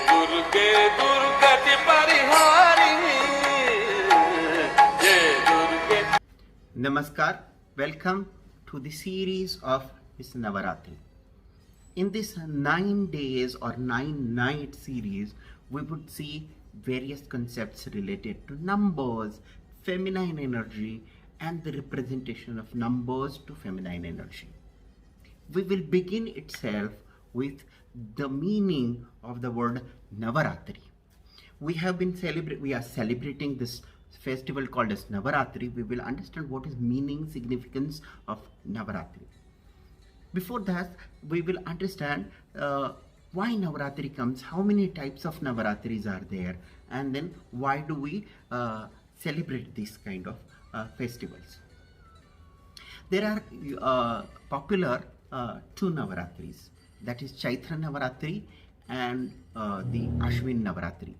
दुर्गे दुर्गति परिहारिणी जय दुर्गे. Namaskar, welcome to the series of this Navaratri. In this 9 days or 9 night series, we would see various concepts related to numbers, feminine energy, and the representation of numbers to feminine energy. We will begin itself with the meaning of the word Navaratri. We are celebrating this festival called as Navaratri. We will understand what is meaning, significance of Navaratri. Before that, we will understand why Navaratri comes, how many types of Navaratris are there, and then why do we celebrate this kind of festivals. There are popular two Navaratris, that is Chaitra Navaratri and the Ashwin Navaratri.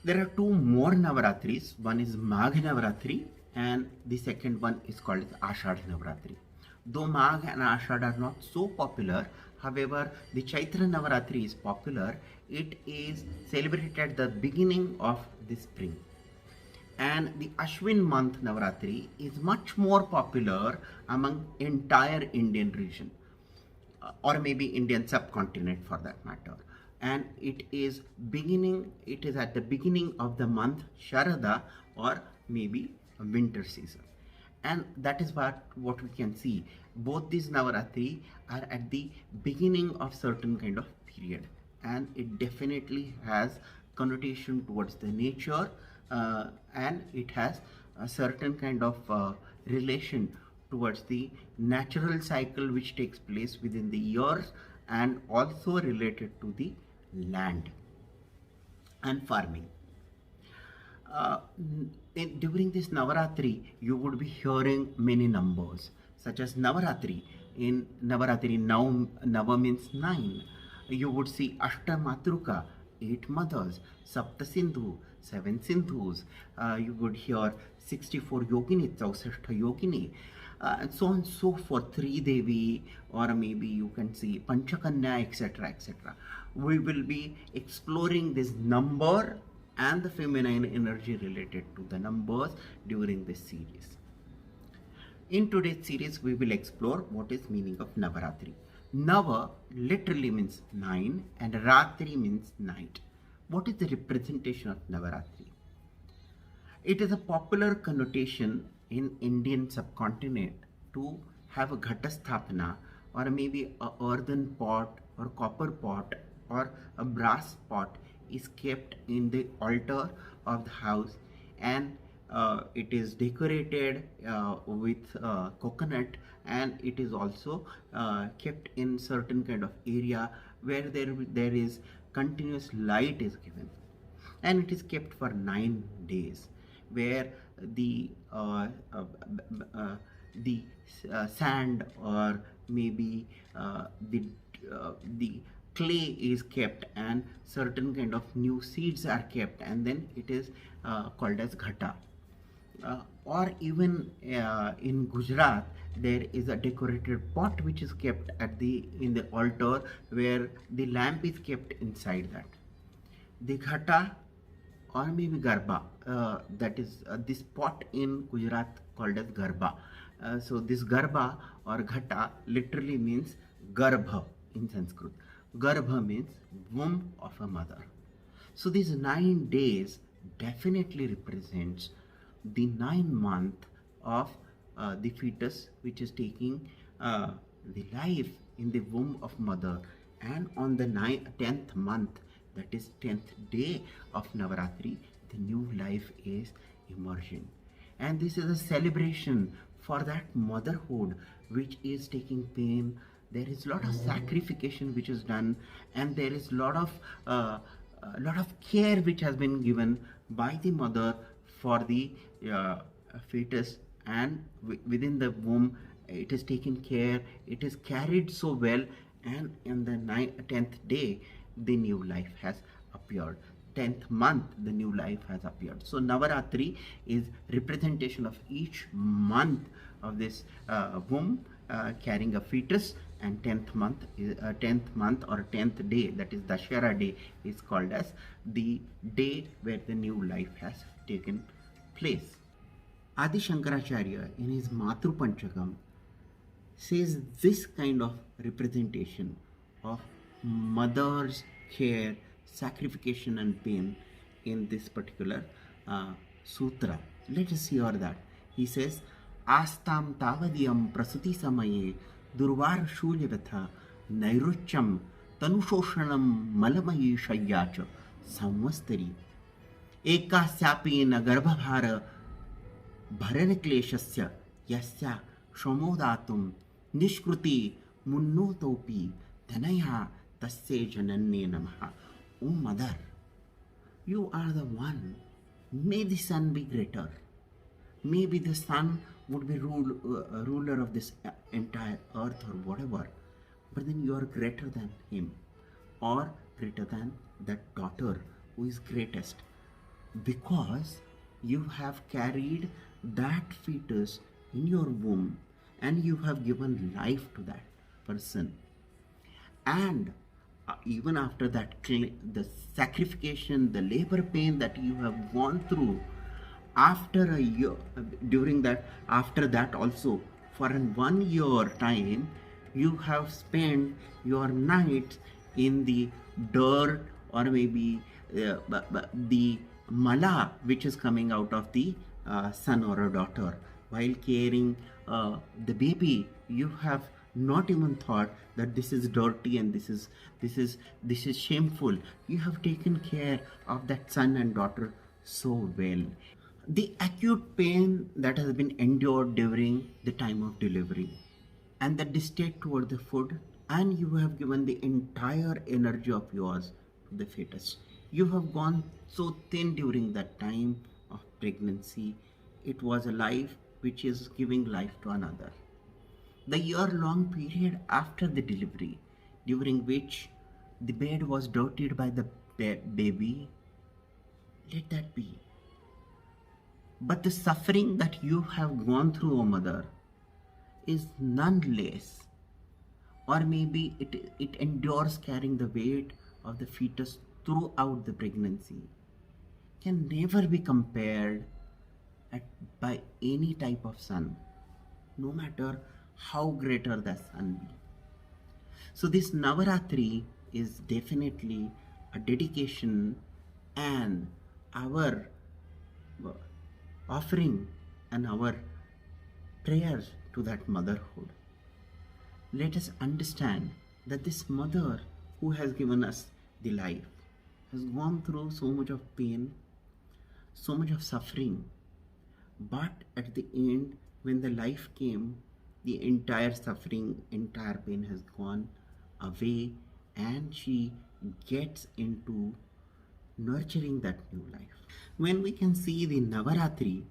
There are two more Navaratris. One is Magh Navaratri and the second one is called Ashadh Navaratri. Though Magh and Ashadh are not so popular, however, the Chaitra Navaratri is popular. It is celebrated at the beginning of the spring. And the Ashwin month Navaratri is much more popular among entire Indian region or maybe Indian subcontinent for that matter. And it is at the beginning of the month Sharada or maybe winter season. And that is what we can see. Both these Navaratri are at the beginning of certain kind of period, and it definitely has connotation towards the nature, and it has a certain kind of relation towards the natural cycle which takes place within the years, and also related to the land and farming. During this Navaratri, you would be hearing many numbers, such as Navaratri. In Navaratri, Nava means 9. You would see Ashta Matruka, 8 mothers, Sapta Sindhu, 7 Sindhus. You would hear 64 Yogini, Chausashta Yogini, and so on and so forth, 3 Devi, or maybe you can see Panchakanya, etc. etc. We will be exploring this number and the feminine energy related to the numbers during this series. In today's series, we will explore what is meaning of Navaratri. Nava literally means 9 and Ratri means night. What is the representation of Navaratri? It is a popular connotation in Indian subcontinent to have a Ghatasthapana, or maybe a earthen pot or copper pot or a brass pot is kept in the altar of the house, and it is decorated with coconut, and it is also kept in certain kind of area where there is continuous light is given, and it is kept for 9 days, where the sand or maybe the clay is kept, and certain kind of new seeds are kept, and then it is called as ghata. Or even in Gujarat, there is a decorated pot which is kept in the altar, where the lamp is kept inside that. The ghata or maybe garba, that is this pot in Gujarat called as garba. So this garba or ghata literally means garbha in Sanskrit. Garbha means womb of a mother. So these 9 days definitely represents the 9 month of the fetus which is taking the life in the womb of mother, and on the 10th month, that is 10th day of Navaratri, the new life is emerging. And this is a celebration for that motherhood which is taking pain. There is a lot of sacrification which is done, and there is a lot of care which has been given by the mother for the fetus, and within the womb it is taken care, it is carried so well, and in the 10th day the new life has appeared. 10th month the new life has appeared. So Navaratri is representation of each month of this womb carrying a fetus, and 10th month or 10th day, that is Dashera day, is called as the day where the new life has taken place. Adi Shankaracharya in his Matru Panchakam says this kind of representation of mother's care, sacrification, and pain in this particular sutra. Let us hear that. He says, Astam tavadiyam prasuti samaye durvar shulyavatha nairucham tanusoshanam malamayi shayyacha samvastari ekasyapi garbhabhara भरणक्लेशस्य यस्या श्रमोदातुं निष्कृति मुन्नोतोपि धनया तस्ये जनन्ये नमः. O mother, you are the one. May the sun be greater. Maybe the sun would be ruler of this entire earth or whatever. But then you are greater than him, or greater than that daughter who is greatest, because you have carried that fetus in your womb and you have given life to that person. And even after that, the sacrification, the labor pain that you have gone through, after a year, during that, after that also, for 1 year time, you have spent your nights in the dirt, or maybe the mala which is coming out of the son or a daughter. While caring the baby, you have not even thought that this is dirty and this is shameful. You have taken care of that son and daughter so well. The acute pain that has been endured during the time of delivery, and the distaste toward the food, and you have given the entire energy of yours to the fetus. You have gone so thin during that time of pregnancy. It was a life which is giving life to another. The year-long period after the delivery, during which the bed was dirtied by the baby, let that be. But the suffering that you have gone through, O mother, is none less, or maybe it endures carrying the weight of the fetus throughout the pregnancy, can never be compared by any type of son, no matter how greater the son be. So this Navaratri is definitely a dedication and our offering and our prayers to that motherhood. Let us understand that this mother who has given us the life has gone through so much of pain, so much of suffering, but at the end, when the life came, the entire suffering, entire pain has gone away, and she gets into nurturing that new life. When we can see the Navaratri,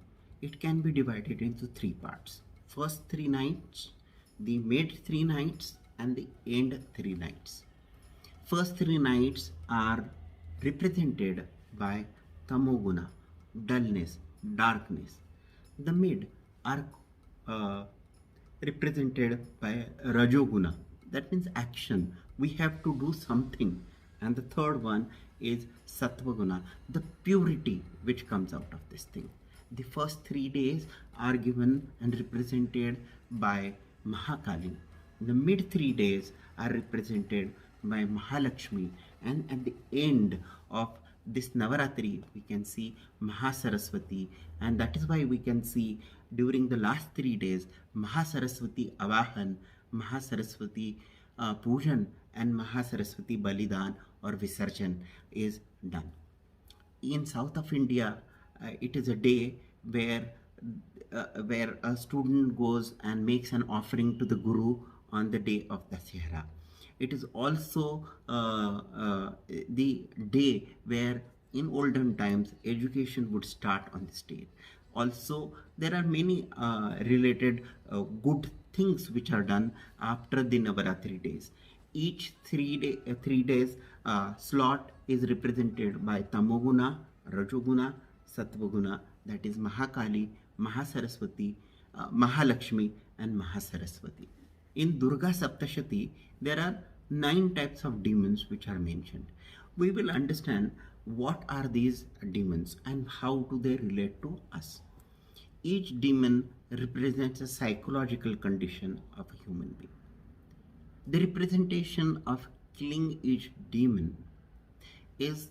it can be divided into 3 parts. First 3 nights, the mid 3 nights, and the end 3 nights. First 3 nights are represented by Tamoguna, dullness, darkness. The mid are represented by Rajoguna, that means action. We have to do something. And the third one is Sattvaguna, the purity which comes out of this thing. The first 3 days are given and represented by Mahakali. The mid 3 days are represented by Mahalakshmi, and at the end of this Navaratri we can see Mahasaraswati, and that is why we can see during the last 3 days Mahasaraswati Avahan, Mahasaraswati Pujan, and Mahasaraswati Balidan or Visarjan is done. In south of India, it is a day where a student goes and makes an offering to the Guru on the day of Dasehra. It is also the day where in olden times education would start on this day. Also, there are many related good things which are done after the Navaratri days. Each 3 days slot is represented by Tamoguna, Rajoguna, Sattvaguna, that is Mahakali, Mahasaraswati, Mahalakshmi, and Mahasaraswati. In Durga Saptashati, there are 9 types of demons which are mentioned. We will understand what are these demons and how do they relate to us. Each demon represents a psychological condition of a human being. The representation of killing each demon is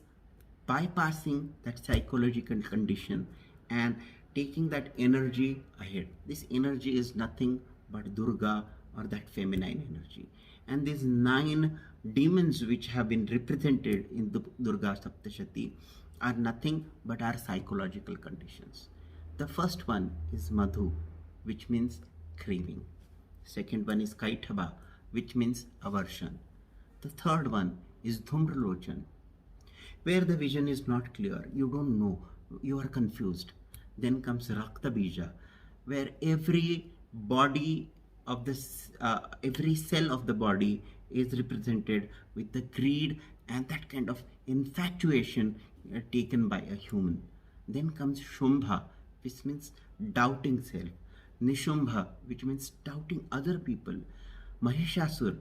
bypassing that psychological condition and taking that energy ahead. This energy is nothing but Durga, or that feminine energy. And these 9 demons which have been represented in the Durga Saptashati are nothing but our psychological conditions. The first one is Madhu, which means craving. Second one is Kaithaba, which means aversion. The third one is Dhumralochan, where the vision is not clear, you don't know, you are confused. Then comes Rakta Bija, where every body of this, every cell of the body is represented with the greed and that kind of infatuation taken by a human. Then comes Shumbha, which means doubting self. Nishumbha, which means doubting other people. Mahishasur,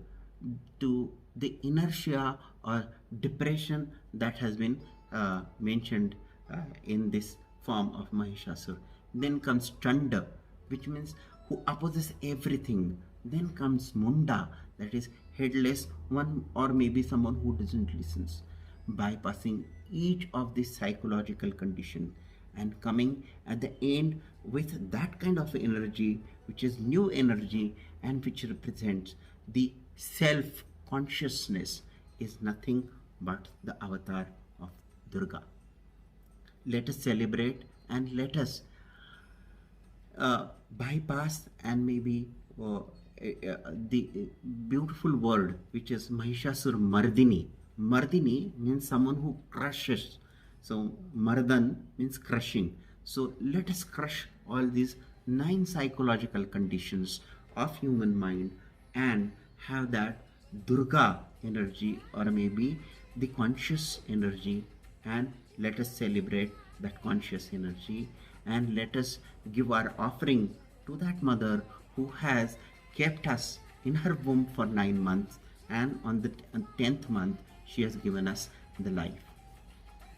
to the inertia or depression that has been mentioned in this form of Mahishasur. Then comes Chanda, which means who opposes everything. Then comes Munda, that is headless one, or maybe someone who doesn't listen. Bypassing each of these psychological condition and coming at the end with that kind of energy which is new energy and which represents the self consciousness, is nothing but the avatar of Durga. Let us celebrate and let us bypass and maybe the beautiful word which is Mahishasur Mardini. Mardini means someone who crushes. So Mardan means crushing. So let us crush all these 9 psychological conditions of human mind and have that Durga energy, or maybe the conscious energy, and let us celebrate that conscious energy and let us give our offering to that mother who has kept us in her womb for 9 months, and on the 10th month she has given us the life.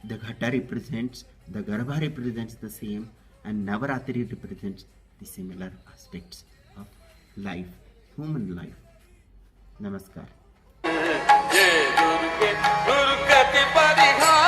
The Ghata represents, the Garbha represents the same, and Navaratri represents the similar aspects of life, human life. Namaskar. जय दुर्गे दुर्गति परिहारिणी